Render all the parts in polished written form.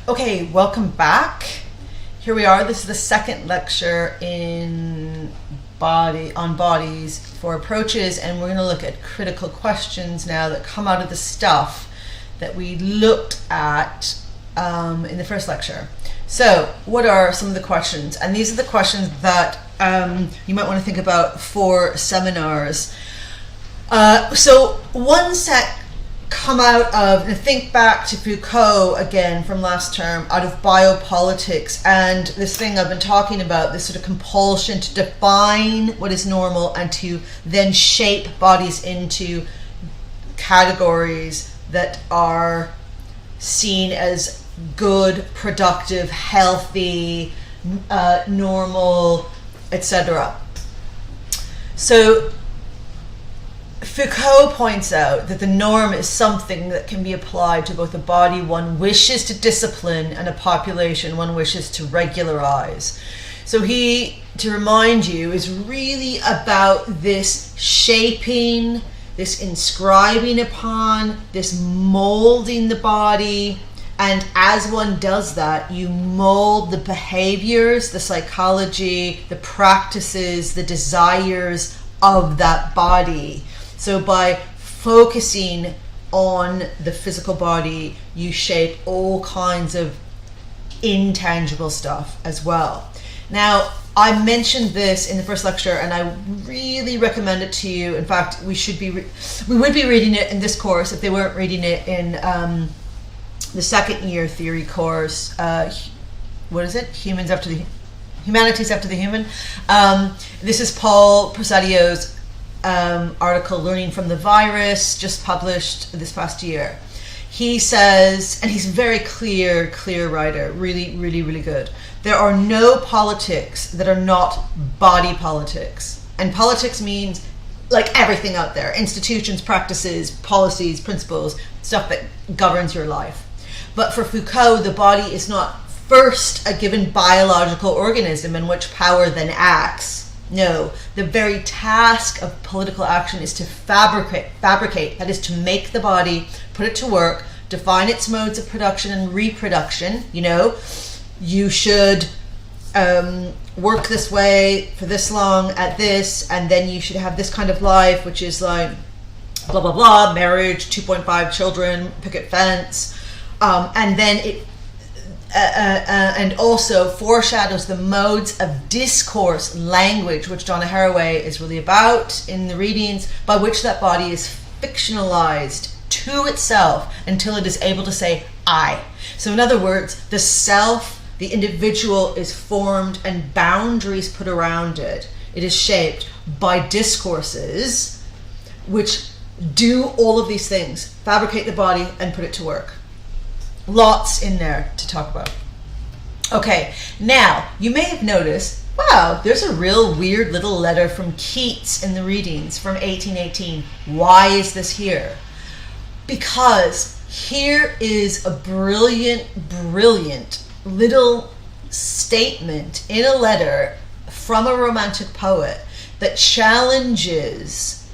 Okay, welcome back. Here we are. This is the second lecture on bodies for approaches, and we're going to look at critical questions now that come out of the stuff that we looked at in the first lecture. So, what are some of the questions? And these are the questions that you might want to think about for seminars. So, one set come out of, and think back to Foucault again from last term, out of biopolitics, and this thing I've been talking about, this sort of compulsion to define what is normal and to then shape bodies into categories that are seen as good, productive, healthy, normal, etc. So Foucault points out that the norm is something that can be applied to both a body one wishes to discipline and a population one wishes to regularize. So he, to remind you, is really about this shaping, this inscribing upon, this molding the body. And as one does that, you mold the behaviors, the psychology, the practices, the desires of that body. So by focusing on the physical body, you shape all kinds of intangible stuff as well. Now, I mentioned this in the first lecture, and I really recommend it to you. In fact, we would be reading it in this course if they weren't reading it in the second year theory course. What is it? Humanities after the Human. This is Paul Prasadio's article, Learning from the Virus, just published this past year. He says, and he's a very clear writer, really, really, really good. There are no politics that are not body politics. And politics means like everything out there, institutions, practices, policies, principles, stuff that governs your life. But for Foucault, the body is not first a given biological organism in which power then acts. No, the very task of political action is to fabricate, that is to make the body, put it to work, define its modes of production and reproduction. You know, you should work this way for this long at this, and then you should have this kind of life, which is like blah, blah, blah, marriage, 2.5 children, picket fence, and then it and also foreshadows the modes of discourse, language, which Donna Haraway is really about in the readings, by which that body is fictionalized to itself until it is able to say I. So in other words, the self, the individual, is formed and boundaries put around it. It is shaped by discourses which do all of these things, fabricate the body and put it to work. Lots in there to talk about. Okay, now you may have noticed, wow, there's a real weird little letter from Keats in the readings from 1818. Why is this here? Because here is a brilliant little statement in a letter from a romantic poet that challenges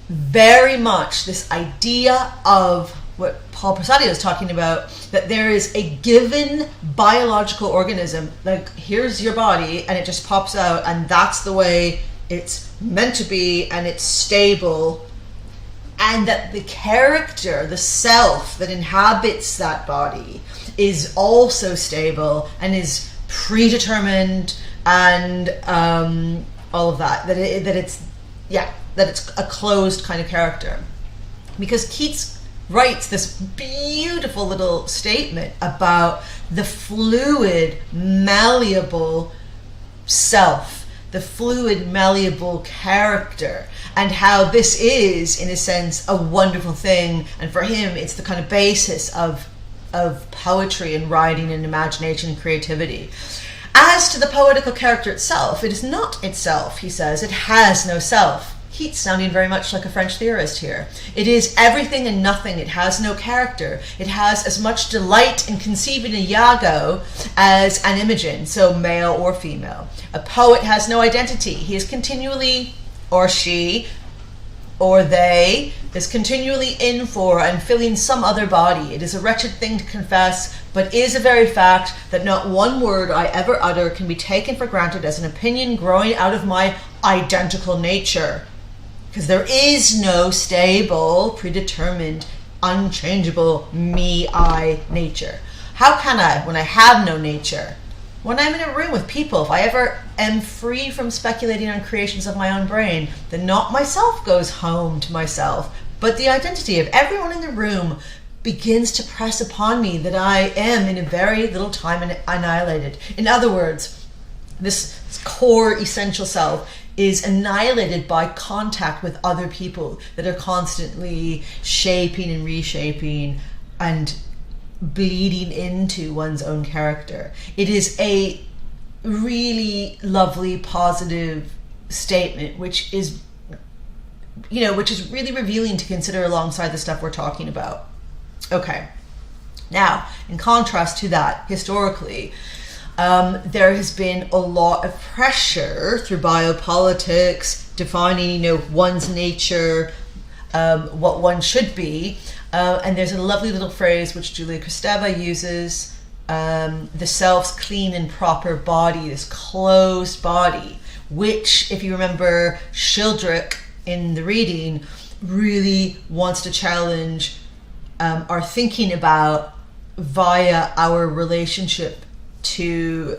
very much this idea of what Paul Prasadio is talking about, that there is a given biological organism, like here's your body and it just pops out and that's the way it's meant to be and it's stable, and that the character, the self that inhabits that body is also stable and is predetermined and all of that, that it's a closed kind of character. Because Keats writes this beautiful little statement about the fluid, malleable self, the fluid, malleable character, and how this is, in a sense, a wonderful thing. And for him, it's the kind of basis of poetry and writing and imagination and creativity. As to the poetical character itself, it is not itself, he says. It has no self. Keats sounding very much like a French theorist here. It is everything and nothing. It has no character. It has as much delight in conceiving a Iago as an Imogen, so male or female. A poet has no identity. He is continually, or she, or they, is continually in for and filling some other body. It is a wretched thing to confess, but is a very fact that not one word I ever utter can be taken for granted as an opinion growing out of my identical nature. Because there is no stable, predetermined, unchangeable me, I nature. How can I, when I have no nature? When I'm in a room with people, if I ever am free from speculating on creations of my own brain, then not myself goes home to myself, but the identity of everyone in the room begins to press upon me that I am in a very little time annihilated. In other words, this core essential self is annihilated by contact with other people that are constantly shaping and reshaping and bleeding into one's own character. It is a really lovely, positive statement, which is really revealing to consider alongside the stuff we're talking about. Okay. Now, in contrast to that, historically, there has been a lot of pressure through biopolitics, defining, one's nature, what one should be. And there's a lovely little phrase which Julia Kristeva uses, the self's clean and proper body, this closed body, which, if you remember Shildrick in the reading, really wants to challenge our thinking about via our relationship to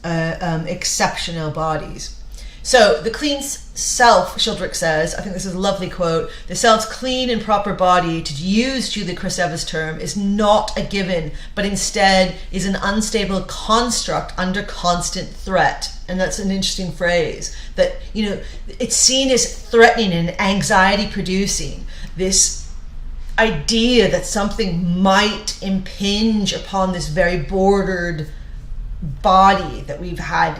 exceptional bodies. So the clean self, Shildrick says, I think this is a lovely quote, the self's clean and proper body, to use Julia Kristeva's term, is not a given, but instead is an unstable construct under constant threat. And that's an interesting phrase, that, it's seen as threatening and anxiety producing, this idea that something might impinge upon this very bordered body that we've had,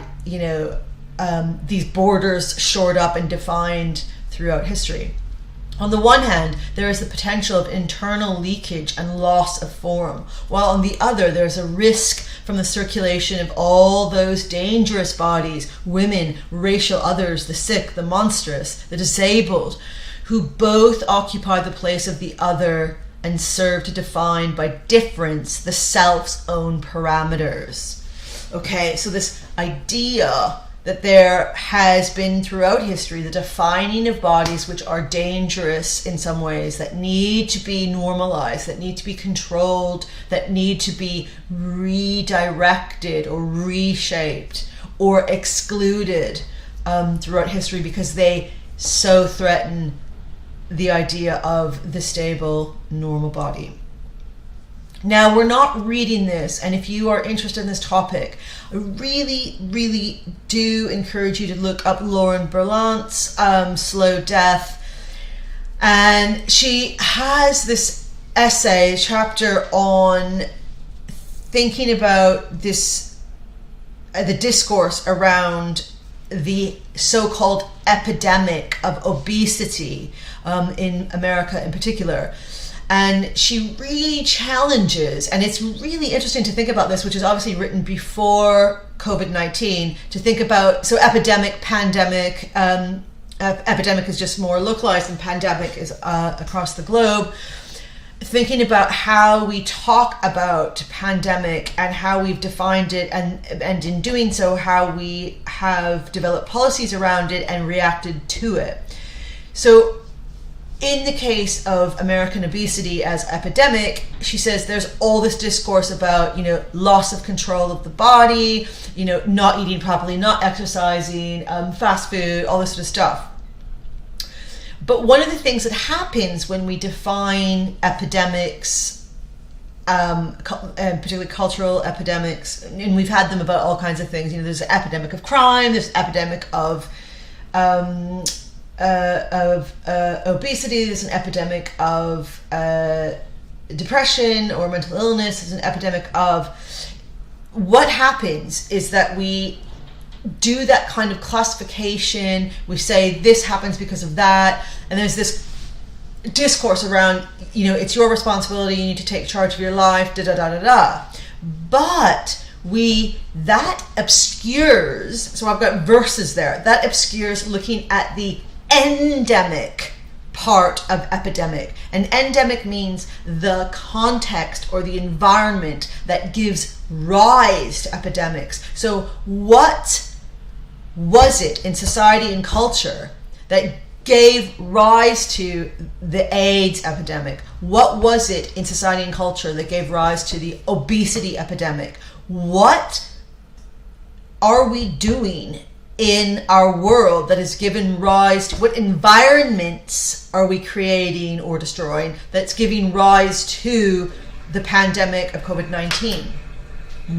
these borders shored up and defined throughout history. On the one hand, there is the potential of internal leakage and loss of form, while on the other, there's a risk from the circulation of all those dangerous bodies, women, racial others, the sick, the monstrous, the disabled, who both occupy the place of the other and serve to define by difference the self's own parameters. Okay, so this idea that there has been throughout history the defining of bodies which are dangerous in some ways, that need to be normalized, that need to be controlled, that need to be redirected or reshaped or excluded throughout history because they so threaten the idea of the stable, normal body. Now, we're not reading this, and if you are interested in this topic, I really, really do encourage you to look up Lauren Berlant's Slow Death. And she has this essay, chapter on thinking about this, the discourse around the so-called epidemic of obesity in America in particular. And she really challenges, and it's really interesting to think about this, which is obviously written before COVID-19, to think about, so epidemic, pandemic, epidemic is just more localized and pandemic is across the globe. Thinking about how we talk about pandemic and how we've defined it, and in doing so, how we have developed policies around it and reacted to it. So in the case of American obesity as epidemic, she says there's all this discourse about, loss of control of the body, not eating properly, not exercising, fast food, all this sort of stuff. But one of the things that happens when we define epidemics, particularly cultural epidemics, and we've had them about all kinds of things, there's an epidemic of crime, there's an epidemic of obesity, there's an epidemic of depression or mental illness, there's an epidemic of... What happens is that we do that kind of classification, we say this happens because of that, and there's this discourse around, it's your responsibility, you need to take charge of your life, da-da-da-da-da. But that obscures, so I've got verses there, that obscures looking at the endemic part of epidemic. An endemic means the context or the environment that gives rise to epidemics. So what was it in society and culture that gave rise to the AIDS epidemic? What was it in society and culture that gave rise to the obesity epidemic? What are we doing in our world that has given rise to, what environments are we creating or destroying that's giving rise to the pandemic of COVID-19?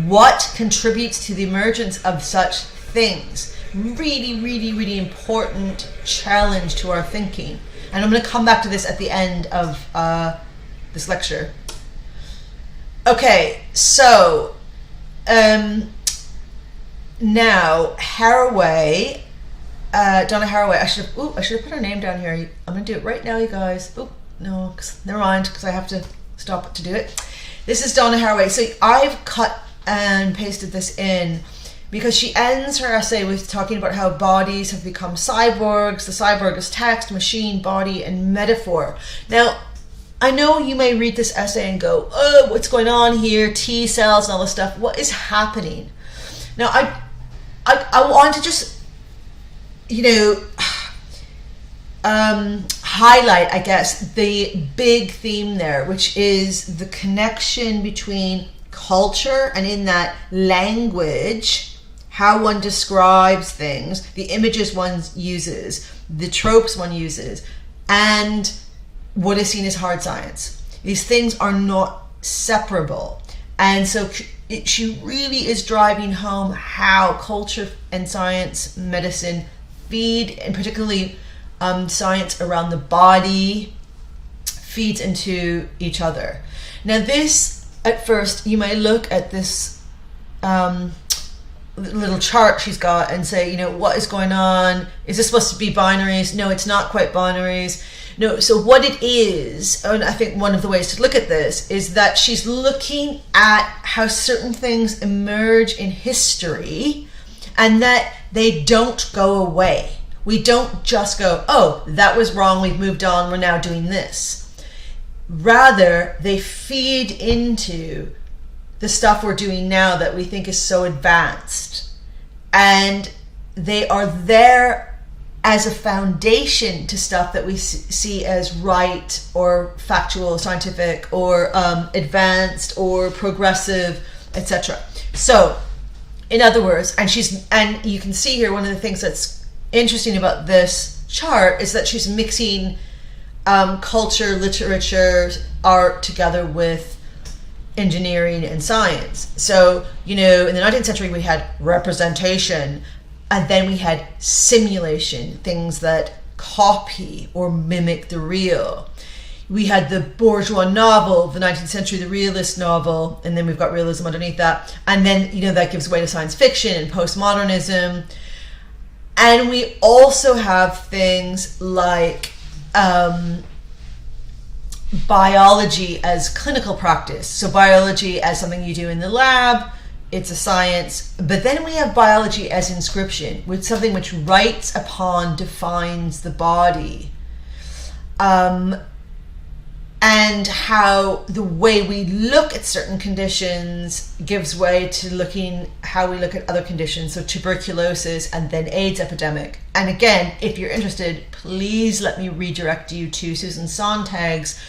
What contributes to the emergence of such things? Really, really, really important challenge to our thinking. And I'm going to come back to this at the end of this lecture. Okay, so now Haraway, Donna Haraway. I should have put her name down here. I'm going to do it right now, you guys. No, never mind, because I have to stop to do it. This is Donna Haraway. So I've cut and pasted this in because she ends her essay with talking about how bodies have become cyborgs. The cyborg is text, machine, body, and metaphor. Now, I know you may read this essay and go, oh, what's going on here? T cells and all this stuff. What is happening? Now, I want to just, highlight, I guess, the big theme there, which is the connection between culture and, in that, language, how one describes things, the images one uses, the tropes one uses, and what is seen as hard science. These things are not separable. And so she really is driving home how culture and science, medicine, feed, and particularly science around the body, feeds into each other. Now this, at first, you may look at this little chart she's got and say, what is going on? Is this supposed to be binaries? No, it's not quite binaries. No, so what it is, and I think one of the ways to look at this is that she's looking at how certain things emerge in history and that they don't go away. We don't just go, oh, that was wrong, we've moved on, we're now doing this. Rather, they feed into the stuff we're doing now that we think is so advanced. And they are there as a foundation to stuff that we see as right or factual, scientific, or advanced or progressive, etc. So, in other words, and you can see here, one of the things that's interesting about this chart is that she's mixing culture, literature, art together with engineering and science. So, in the 19th century we had representation, and then we had simulation, things that copy or mimic the real. We had the bourgeois novel of the 19th century, the realist novel, and then we've got realism underneath that. And then, that gives way to science fiction and postmodernism. And we also have things like biology as clinical practice. So biology as something you do in the lab, it's a science. But then we have biology as inscription, with something which writes upon, defines the body. And how the way we look at certain conditions gives way to how we look at other conditions. So tuberculosis and then AIDS epidemic. And again, if you're interested, please let me redirect you to Susan Sontag's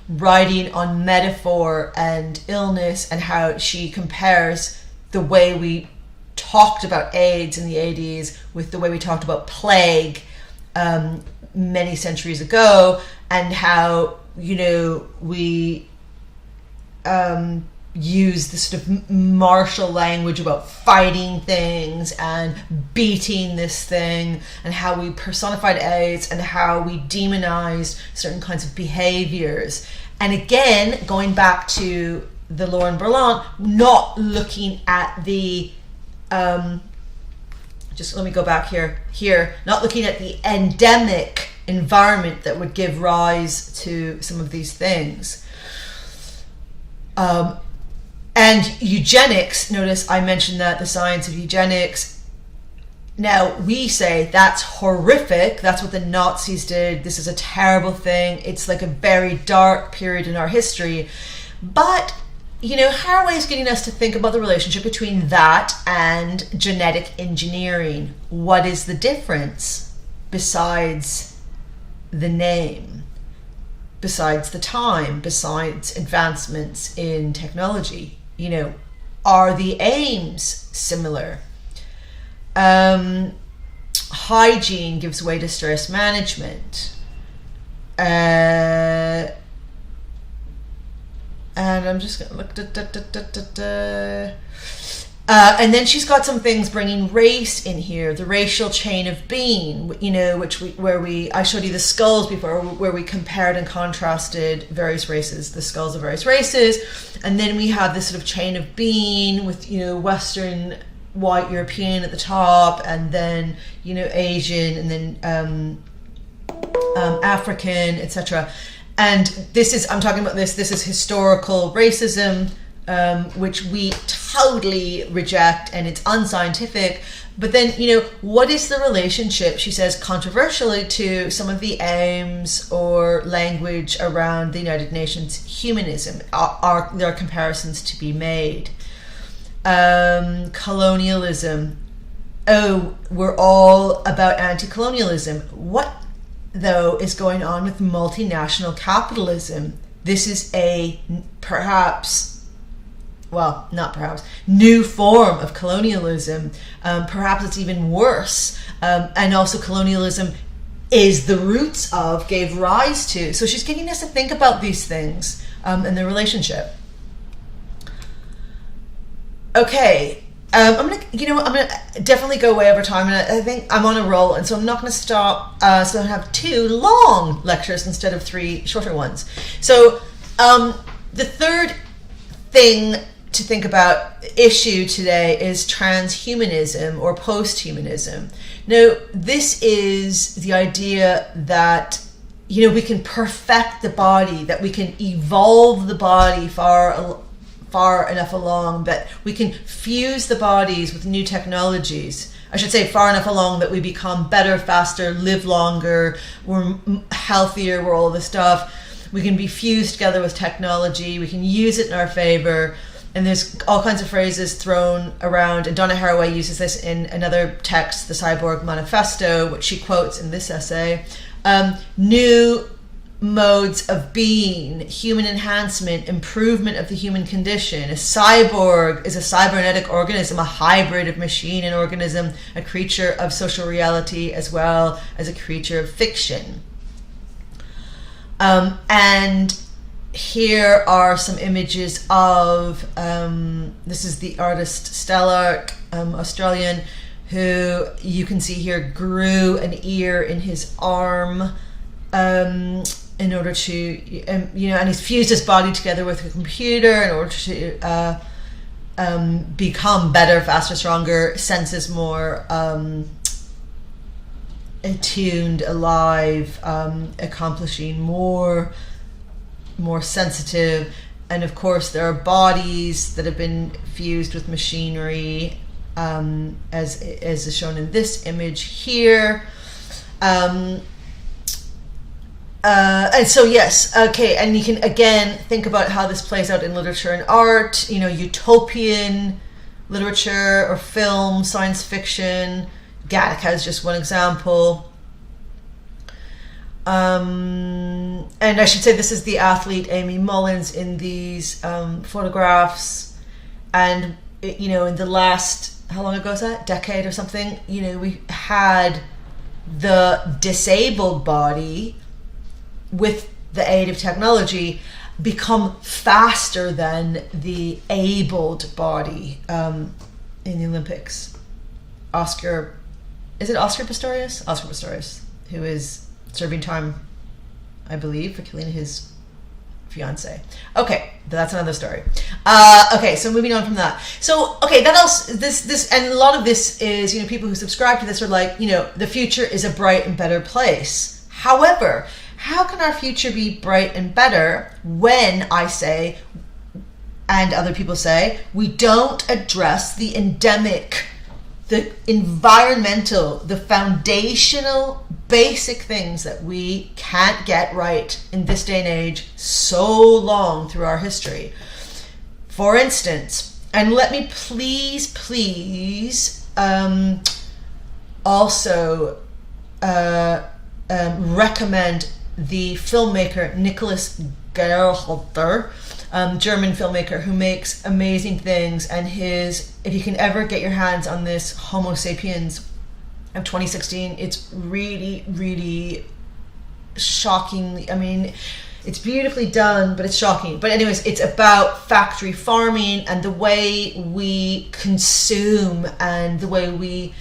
writing on metaphor and illness and how she compares the way we talked about AIDS in the 80s with the way we talked about plague many centuries ago, and how we use this sort of martial language about fighting things and beating this thing, and how we personified AIDS and how we demonized certain kinds of behaviors. And again, going back to the Lauren Berlant, not looking at the just let me go back here, not looking at the endemic environment that would give rise to some of these things. And eugenics, notice I mentioned that, the science of eugenics. Now, we say that's horrific. That's what the Nazis did. This is a terrible thing. It's like a very dark period in our history. But, Haraway is getting us to think about the relationship between that and genetic engineering. What is the difference besides the name, besides the time, besides advancements in technology? Are the aims similar? Hygiene gives way to stress management. And I'm just going to look. And then she's got some things bringing race in here, the racial chain of being, I showed you the skulls before, where we compared and contrasted various races, the skulls of various races. And then we have this sort of chain of being with, Western white European at the top, and then Asian, and then African, etc. And I'm talking about this is historical racism, which we totally reject, and it's unscientific. But then, what is the relationship, she says controversially, to some of the aims or language around the United Nations humanism? Are there comparisons to be made? Colonialism. Oh, we're all about anti-colonialism. What, though, is going on with multinational capitalism? This is new form of colonialism. Perhaps it's even worse. And also colonialism is the roots of, gave rise to. So she's getting us to think about these things and their relationship. Okay, I'm gonna definitely go way over time, and I think I'm on a roll, and so I'm not gonna stop. So I have 2 long lectures instead of 3 shorter ones. So the third thing to think about, issue today, is transhumanism or posthumanism. Now, this is the idea that we can perfect the body, that we can evolve the body far enough along that we can fuse the bodies with new technologies. I should say far enough along that we become better, faster, live longer, we're healthier, we're all this stuff. We can be fused together with technology, we can use it in our favor, and there's all kinds of phrases thrown around, and Donna Haraway uses this in another text, the Cyborg Manifesto, which she quotes in this essay. New modes of being, human enhancement, improvement of the human condition. A cyborg is a cybernetic organism, a hybrid of machine and organism, a creature of social reality as well as a creature of fiction. And here are some images of, this is the artist Stellark, Australian, who you can see here grew an ear in his arm, in order to, and he's fused his body together with a computer in order to become better, faster, stronger, senses more attuned, alive, accomplishing more sensitive. And of course, there are bodies that have been fused with machinery, as is shown in this image here. And so, yes, okay, and you can again think about how this plays out in literature and art, utopian literature or film, science fiction. Gattaca is just one example. And I should say this is the athlete Amy Mullins in these photographs. And, in the last, how long ago was that? Decade or something? We had the disabled body, with the aid of technology, become faster than the abled body in the Olympics. Oscar Pistorius? Oscar Pistorius, who is serving time, I believe, for killing his fiance. Okay, that's another story. Okay, so moving on from that. So, okay, this, and a lot of this is, people who subscribe to this are like, the future is a bright and better place. However, how can our future be bright and better when I say, and other people say, we don't address the endemic the environmental, the foundational, basic things that we can't get right in this day and age so long through our history. For instance, and let me please also recommend the filmmaker Nicholas Gerholter, German filmmaker who makes amazing things, and if you can ever get your hands on this Homo Sapiens of 2016, it's really, really shocking. I mean, it's beautifully done, but it's shocking. But anyways, it's about factory farming and the way we consume and the way we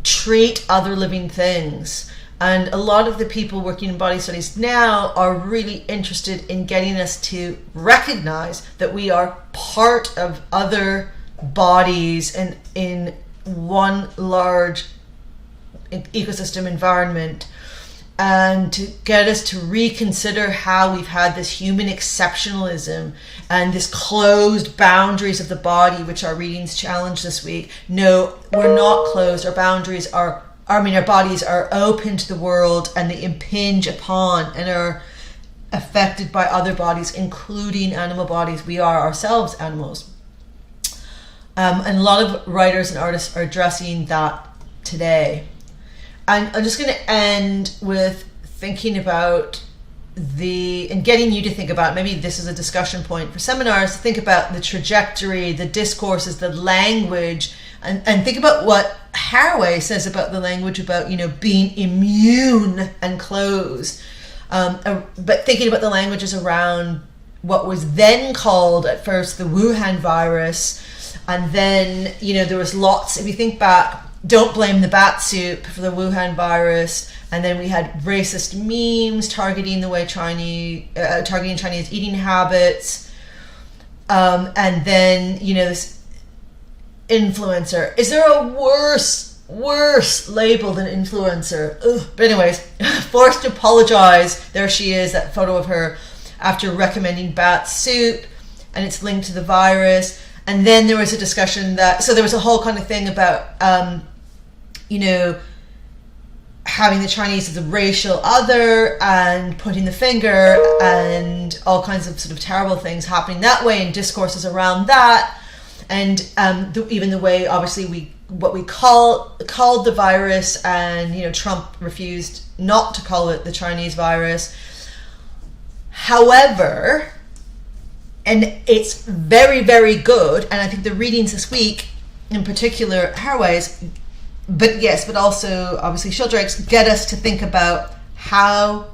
treat other living things. And a lot of the people working in body studies now are really interested in getting us to recognize that we are part of other bodies and in one large ecosystem environment, and to get us to reconsider how we've had this human exceptionalism and this closed boundaries of the body, which our readings challenge this week. No, we're not closed. Our boundaries are, our bodies are open to the world, and they impinge upon and are affected by other bodies, including animal bodies. We are ourselves animals. And a lot of writers and artists are addressing that today. And I'm just going to end with thinking about and getting you to think about, maybe this is a discussion point for seminars, to think about the trajectory, the discourses, the language, and think about what Haraway says about the language, about, being immune and closed. But thinking about the languages around what was then called at first the Wuhan virus. And then, there was lots, if you think back, don't blame the bat soup for the Wuhan virus. And then we had racist memes targeting Chinese eating habits. And then, this influencer. Is there a worse label than influencer? Ugh. But anyways, forced to apologize. There she is, that photo of her after recommending bat soup, and it's linked to the virus. And then there was a discussion so there was a whole kind of thing about, having the Chinese as a racial other and pointing the finger and all kinds of sort of terrible things happening that way, and discourses around that. And even the way, obviously, what we called the virus, and, Trump refused not to call it the Chinese virus. However, and it's very, very good, and I think the readings this week, in particular Haraway's, but also obviously Sheldrake's, get us to think about how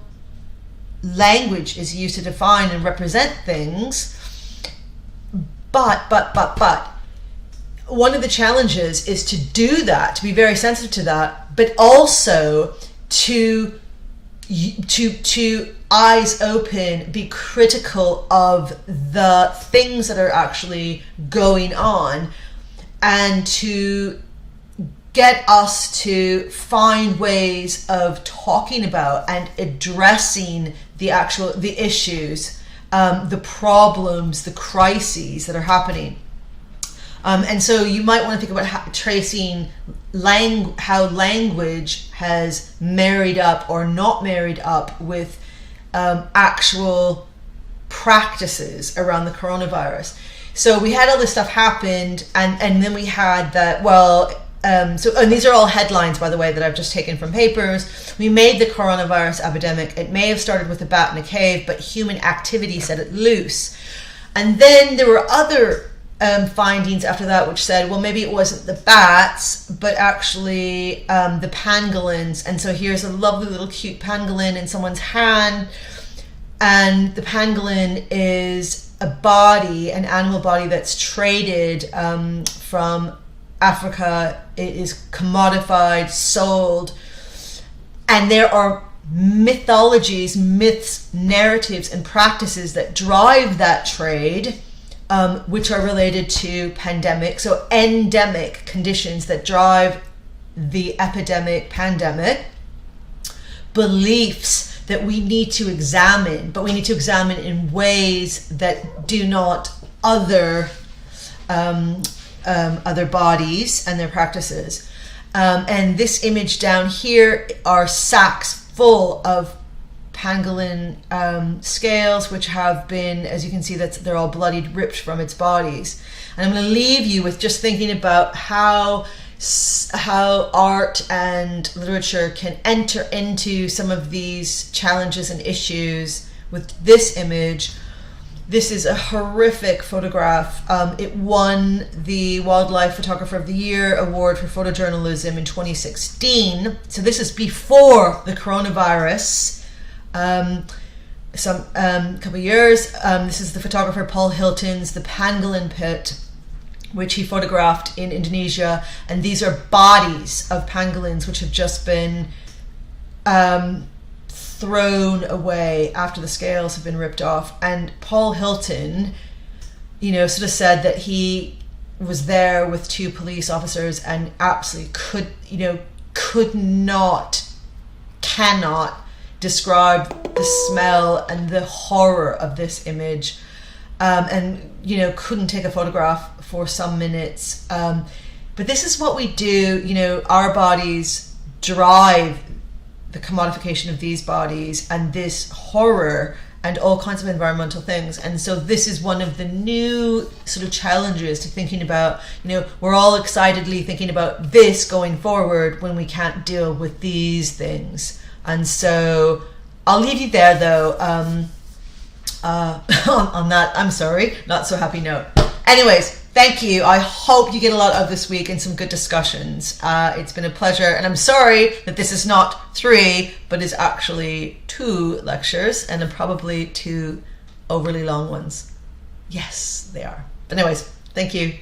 language is used to define and represent things. But one of the challenges is to do that, to be very sensitive to that, but also to eyes open, be critical of the things that are actually going on, and to get us to find ways of talking about and addressing the issues, the problems, the crises that are happening. And so you might want to think about tracing how language has married up or not married up with actual practices around the coronavirus. So we had all this stuff happened, and then we had that, and these are all headlines, by the way, that I've just taken from papers. We made the coronavirus epidemic. It may have started with a bat in a cave, but human activity set it loose. And then there were other findings after that, which said, well, maybe it wasn't the bats, but actually the pangolins. And so here's a lovely little cute pangolin in someone's hand. And the pangolin is an animal body that's traded from Africa. It is commodified, sold. And there are mythologies, myths, narratives, and practices that drive that trade, which are related to pandemic, so endemic conditions that drive the epidemic, pandemic, beliefs that we need to examine, but we need to examine in ways that do not other bodies and their practices. And this image down here are sacks full of pangolin scales, which have been, as you can see, they're all bloodied, ripped from its bodies. And I'm going to leave you with just thinking about how art and literature can enter into some of these challenges and issues with this image. This is a horrific photograph. It won the Wildlife Photographer of the Year award for photojournalism in 2016. So this is before the coronavirus. Some couple of years. This is the photographer Paul Hilton's The Pangolin Pit, which he photographed in Indonesia. And these are bodies of pangolins which have just been thrown away after the scales have been ripped off. And Paul Hilton, sort of said that he was there with two police officers and absolutely cannot describe the smell and the horror of this image, and couldn't take a photograph for some minutes. But this is what we do. Our bodies drive the commodification of these bodies and this horror and all kinds of environmental things. And so this is one of the new sort of challenges to thinking about, we're all excitedly thinking about this going forward when we can't deal with these things. And so I'll leave you there though, on that, I'm sorry, not so happy note. Anyways, thank you. I hope you get a lot out of this week and some good discussions. It's been a pleasure, and I'm sorry that this is not 3, but is actually 2 lectures, and probably 2 overly long ones. Yes, they are. But anyways, thank you.